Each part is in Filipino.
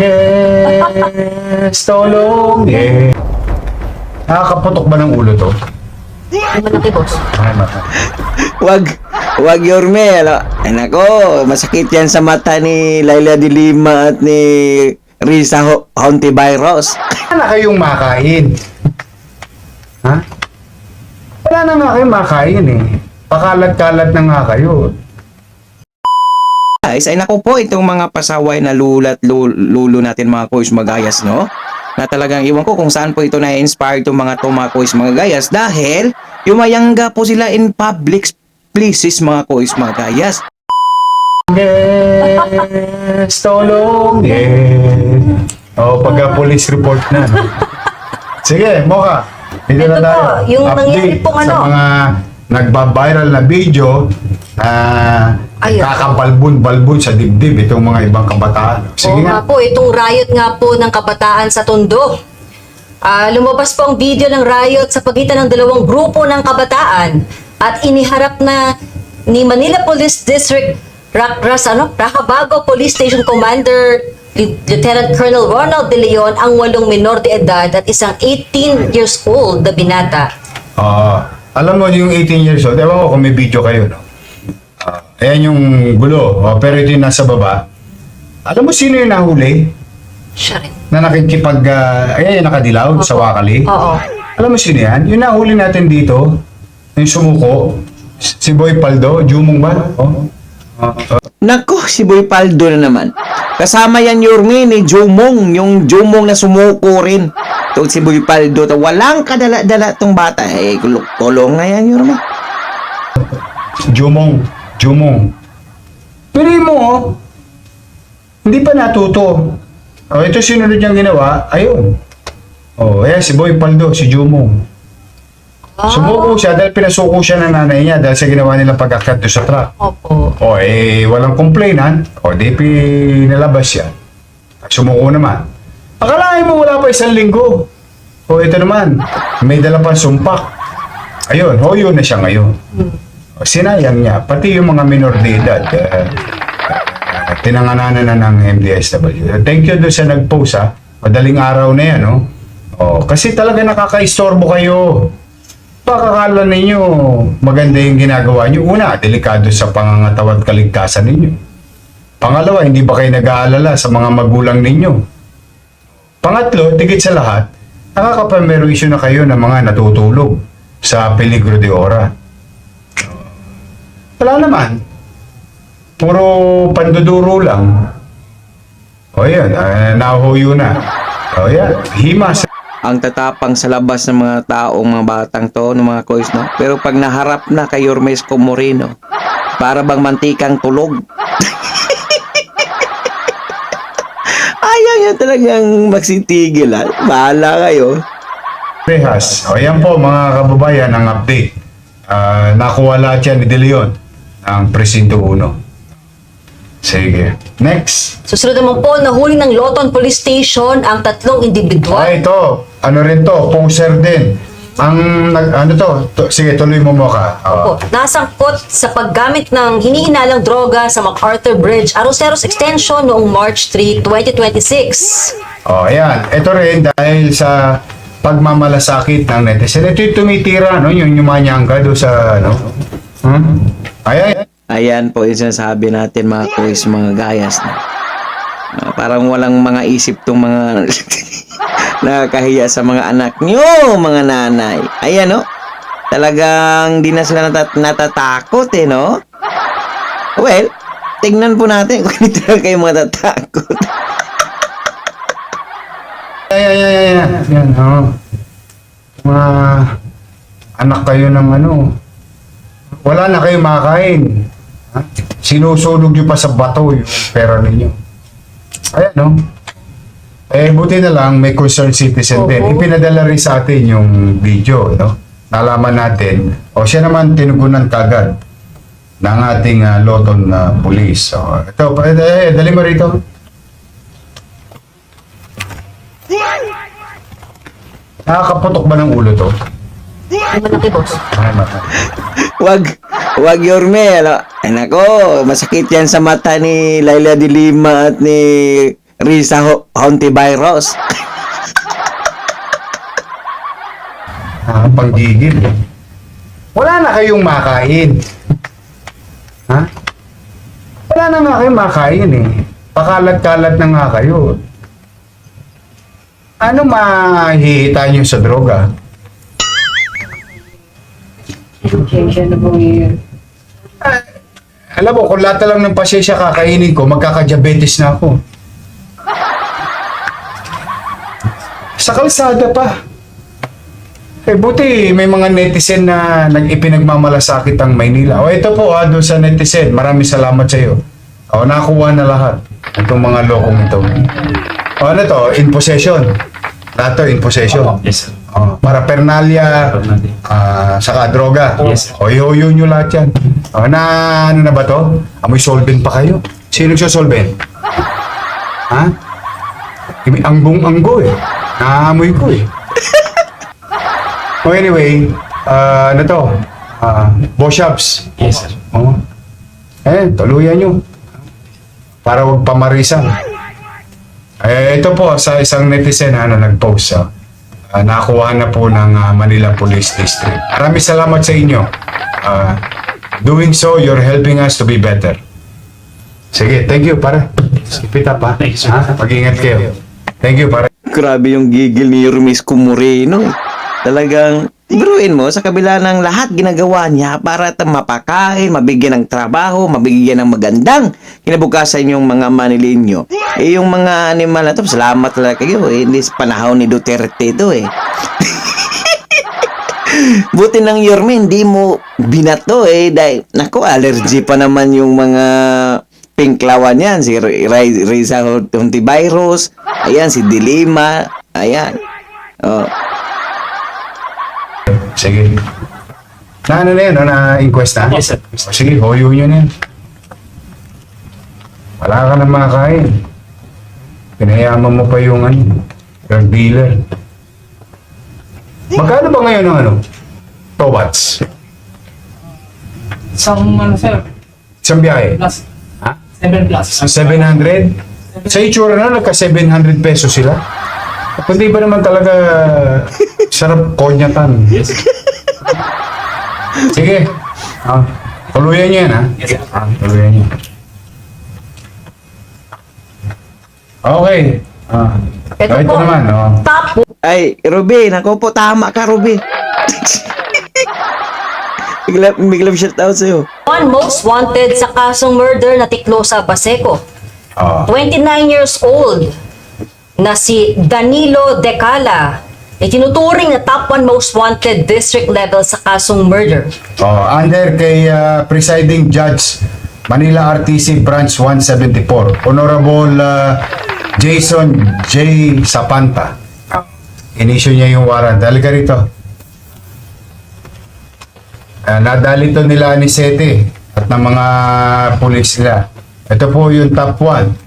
Yes, tolong. Yeah. Nakakaputok ba ng ulo to? Ay, malaki, boss. Ay, mata. Wag Yorme, ano? Ay nako, masakit yan sa mata ni Laila de Lima at ni Risa Hontivirus. Wala na kayong makain. Ha? Wala na nga kayong makain eh. Pakalat-kalat na nga kayo. Guys, ay nako po, itong mga pasaway na lulo natin mga kuys magayas, no? Na talagang iwan ko kung saan po ito na-inspire itong mga kuys magayas dahil yumayangga po sila in public places mga kuys magayas. Yes, tolong. Yeah. Oh, pagka police report na. No? Sige, Mocha. Dito na Ito tayo. po, yung nangyari pong sa ano. mga nagba-viral na video Ayun. kakabalbon-balbon sa dibdib itong mga ibang kabataan. Sige Oo nga. nga po, itong riot nga po ng kabataan sa Tondo. Lumabas po ang video ng riot sa pagitan ng dalawang grupo ng kabataan at iniharap na ni Manila Police District Racabago Police Station Commander Lieutenant Colonel Ronald De Leon ang 8 minor de edad at isang 18 years old na binata. Alam mo yung 18 years old, ewan ko kung may video kayo, no? Ayan yung gulo, pero ito yung nasa baba. Alam mo sino yung nahuli? Siya rin. Na nakikipag, ayan yung nakadilaw sa Wakali? Oo. Alam mo sino yan? Yung nahuli natin dito, yung sumuko, si Boy Paldo, Jumong ba? Nako, si Boy Paldo na naman. Kasama yan Yorme ni Jumong, yung Jumong na sumuko rin. Ito si Boy Paldo, walang kadala-dala tong bata. Eh, kulong na yan Yorme. Jumong. Pero mo, hindi pa natuto. Ito sinunod niyang ginawa, ayun. Ayan si Boy Paldo, si Jumong. Sumuko siya dahil pinasuko siya ng nanay niya dahil sa ginawa nilang pag-akyat doon sa truck. Opo. Walang complainant. Di pinalabas siya. Sumuko naman. Akalain mo wala pa 1 linggo. Ito naman, may dala pa sumpak. Ayun, yun na siya ngayon. Sinayang niya, pati yung mga minor de edad, tinangananan na ng MDSW. Thank you doon sa nag-post ha. Madaling araw na yan, no? Kasi talaga nakaka-istorbo kayo. Pakakala ninyo maganda yung ginagawa nyo. Una, delikado sa pangangatawan at kaligtasan ninyo. Pangalawa, hindi ba kayo nag-aalala sa mga magulang ninyo? Pangatlo, tigit sa lahat, nakakapamerisyo na kayo ng mga natutulog sa peligro de ora. Wala naman. Puro panduduro lang. Yan, nahuyo na. Yan, himas. Ang tatapang sa labas ng mga taong mga batang to, ng mga kuys, no? Pero pag naharap na kay Yormes Comorino, para bang mantikang tulog. Ayaw niya talagang magsitigil, ha? Bahala kayo. Rehas. Yan po mga kababayan ang update. Nakuha lahat yan ni De Leon ng Presinto 1. Sige. Next. Susunod naman po, nahuli ng Loton Police Station ang 3 individual. Ito. Ano rin to? Poser din. Sige, tuloy mo ka. Opo, nasangkot sa paggamit ng hinihinalang droga sa MacArthur Bridge, Aroseros Extension noong March 3, 2026. Ayan. Ito rin dahil sa pagmamalasakit ng netizen. Ito yung tumitira, no? Yung yumanyangka doon sa, ano? Ayan. Ayan po yung sinasabi natin mga kuys, mga gayas na. Parang walang mga isip tong mga nakakahiya sa mga anak nyo, mga nanay. Ayan, no? Talagang di na sila natatakot, no? Well, tignan po natin kung hindi talaga kayo matatakot. Yan, mga anak kayo ng wala na kayo makain. Sinusunog nyo pa sa bato yung pera ninyo. Ayan, no? Buti na lang may concerned citizen din. Ipinadala rin sa atin yung video, no? Nalaman natin. Siya naman tinugunan kagad ng ating Loton police. Ito, dali mo rito. Nakakaputok ba ng ulo to? Ay, malaki, boss. Ay, mata. Wag Yorme, ano? Ay nako, masakit yan sa mata ni Laila de Lima at ni Risa Hontivirus. Panggigil. Wala na kayong makain. Ha? Wala na nga kayong makain eh. Pakalat-kalat na nga kayo. Ano mahihita nyo sa droga? Alam mo, kung lahat lang ng pasensya kakainin ko, magkaka-diabetes na ako. Sa kalsada pa. Eh, buti may mga netizen na ipinagmamalasakit ang Maynila. O ito po doon sa netizen, maraming salamat sa iyo. O, nakuha na lahat itong mga lokong ito. O ano to, in possession. Lahat to, in possession. Yes, sir. O, paraphernalia, saka droga. Yes, sir. O, iuyo nyo lahat yan. O, ano na ba to? Amoy solvent pa kayo. Sino sa solvent? Ha? Anggong-anggo eh. Naamoy ko eh. Oh, anyway, ano to? Boshops. Yes, sir. Oh. Tuluyan nyo. Para wag pamarisan. Ito po, sa isang netizen nag-post. Nakuha na po ng Manila Police District. Maraming salamat sa inyo. Doing so, you're helping us to be better. Sige, thank you, pare. Keep it up, ha? Thank you, sir. Pag-ingat kayo. Thank you, pare. Grabe yung gigil ni Rumisco Moreno. Talagang, biruin mo, sa kabila ng lahat ginagawa niya para mapakain, mabigyan ng trabaho, mabigyan ng magandang kinabukasan yung mga Manilinyo. Yung mga animal na to, salamat talaga kayo. Hindi sa panahon ni Duterte ito eh. Buti ng Yorme, hindi mo binato eh. Dahil, naku, allergy pa naman yung mga pinklawan yan. Si Risa Hontivirus, ayan, si Dilima, ayan. Oh. Sige. Na ano na yun? Na-inquest na? Yes, sir. O, sige, hoyo nyo na yun. Wala ka na makakain. Pinayaman mo pa yung drug dealer. Magkano ba ngayon ang towats? Isang, sir, Isang biyahe? plus. Ha? 7 plus. 700? Sa itsura na, nagka 700 pesos sila. Kundi ba naman talaga sarap konyatan? Yes, sir. Sige. Tuluyan niyo yan, ha? Yes, sir. Tuluyan niyo. Okay. Ito Ito po. naman, Top Ay, Ruby, naku po, tama ka, Ruby. Biglang shout out sa'yo. one most wanted sa kasong murder na Tiklosa Baseco. 29 years old na si Danilo Decala ay tinuturing na top 1 most wanted district level sa kasong murder. Under kay Presiding Judge Manila RTC Branch 174, Honorable Jason J. Sapanta. Inisyu niya yung warrant. Dahil ka rito. Nadali to nila ni Sete at ng mga pulis nila. Ito po yung top 1.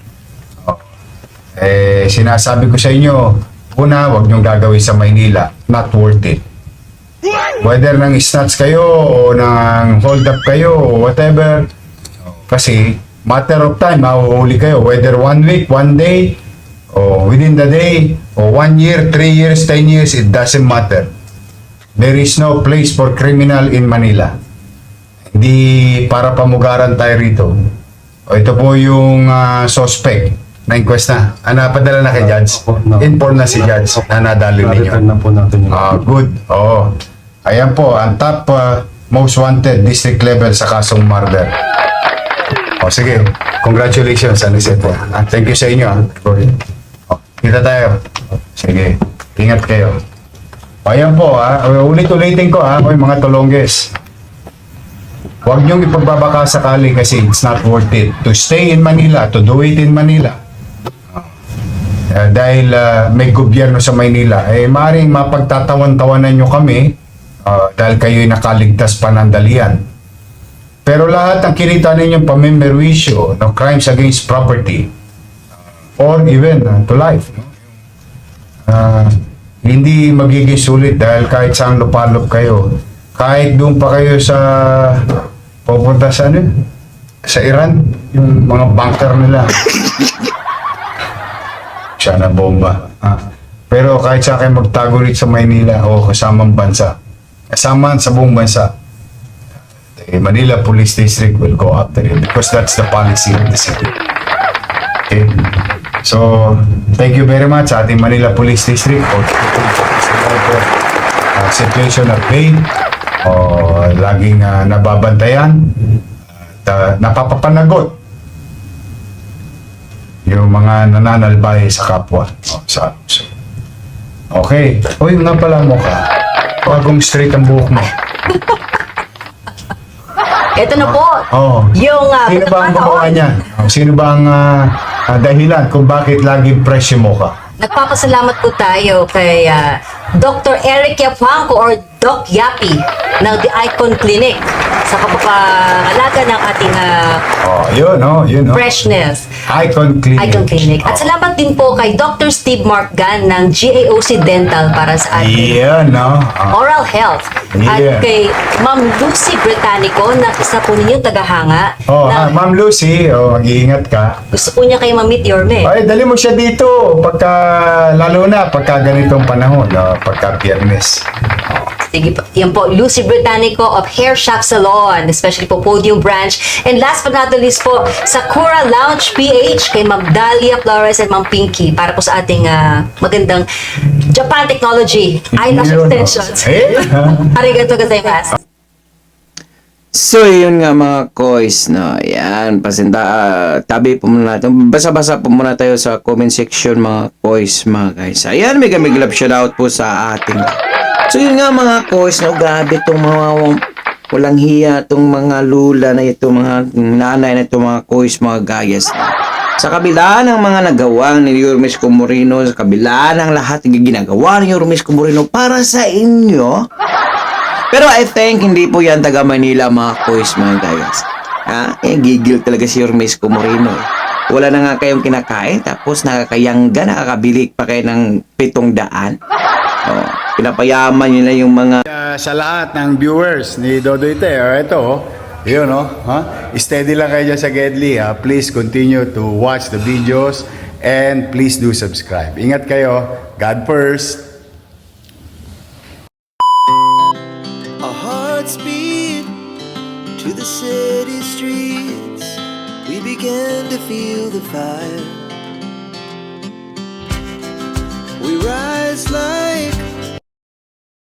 Sinasabi ko sa inyo, una, huwag niyong gagawin sa Maynila. Not worth it. Whether nang snatch kayo o nang hold up kayo o whatever. Kasi matter of time, mahuhuli kayo. Whether 1 week, 1 day, o within the day, o 1 year, 3 years, 10 years, it doesn't matter. There is no place for criminal in Manila. Hindi para pamugaran tayo rito. O ito po yung suspect na inquest na. Napadala na kay Judge. Inform na si Judge na nadali ninyo. Na po natin yung Good. Oo. Ayan po, ang top most wanted district level sa kasong murder. O sige, congratulations, Anisete. Thank you sa inyo. Kita tayo. Sige, ingat kayo. O ayan po, ulit-ulitin ko yung mga tulongges. Huwag niyong ipagbabaka sakali kasi it's not worth it to stay in Manila, to do it in Manila. Dahil may gobyerno sa Maynila, maaaring mapagtatawan-tawanan nyo kami dahil kayo'y nakaligtas panandalian. Pero lahat ng kinita ninyong pamimerwisyo, no, crimes against property, or even to life, no? Hindi magiging sulit dahil kahit saan lupalop kayo, kahit doon pa kayo sa pupunta sa sa Iran, yung mga bunker nila. siya na bomba. Pero kahit sa akin magtago rin sa Maynila o kasamang bansa, kasama sa buong bansa, the Manila Police District will go after it because that's the policy of the city. Okay? So, thank you very much sa ating Manila Police District for situation at bay o laging nababantayan at napapapanagot yung mga nananalbay sa kapwa. Okay. Uy, nga pala mo ka. Bagong straight ang buhok mo. Ito na po. Oh. Yung Sino ba ang gumawa niyan? Sino ba ang dahilan kung bakit laging fresh yung mukha? Nagpapasalamat po tayo kay Dr. Eric Yapangco or Doc Yapi ng The Icon Clinic sa kapapangalaga ng ating Yun. freshness. Icon Clinic. Icon Clinic. At salamat din po kay Dr. Steve Markgan ng GAOC Dental para sa ating Yan, no? oral health. At Yeah. kay Ma'am Lucy Britannico na isa po ninyong tagahanga na Ma'am Lucy, mag-iingat ka. gusto po niya kay Mamit Yorme. Ay, dali mo siya dito lalo na pagka ganitong panahon, pagka Biyernes. Sige po. Yan po, Lucy Britannico of Hair Shop Salon, especially po Podium Branch. And last but not the least po, Sakura Lounge PH kay Ma'am Dalia Flores and Ma'am Pinky para po sa ating magandang Japan Technology eyelash Yun, extensions. Arigato gozaimasu. So, yun nga mga kois, no? Yan, tabi po muna natin. Basa-basa po muna tayo sa comment section, mga kois, mga guys. Ayan, may love shoutout po sa ating. So, yun nga mga kois, no? Grabe itong mga walang hiya, itong mga lula na ito, mga nanay na ito, mga kois, mga gayas. Sa kabila ng mga nagawa ni Yormes Comorino, sa kabila ng lahat ng ginagawa ni Yormes Comorino para sa inyo, pero I think hindi po yan taga Manila mga kois, mga guys. Gigil talaga si Yormes Comorino. Wala na nga kayong kinakain, tapos nakakayangga, nakakabili pa kayo ng 700. Pinapayaman nila yung mga Sa lahat ng viewers ni Dodoy Te, ito, yun, steady lang kayo dyan sa Gedli. Please continue to watch the videos and please do subscribe. Ingat kayo. God first. Our hearts beat to the city streets. We began to feel the fire. We rise like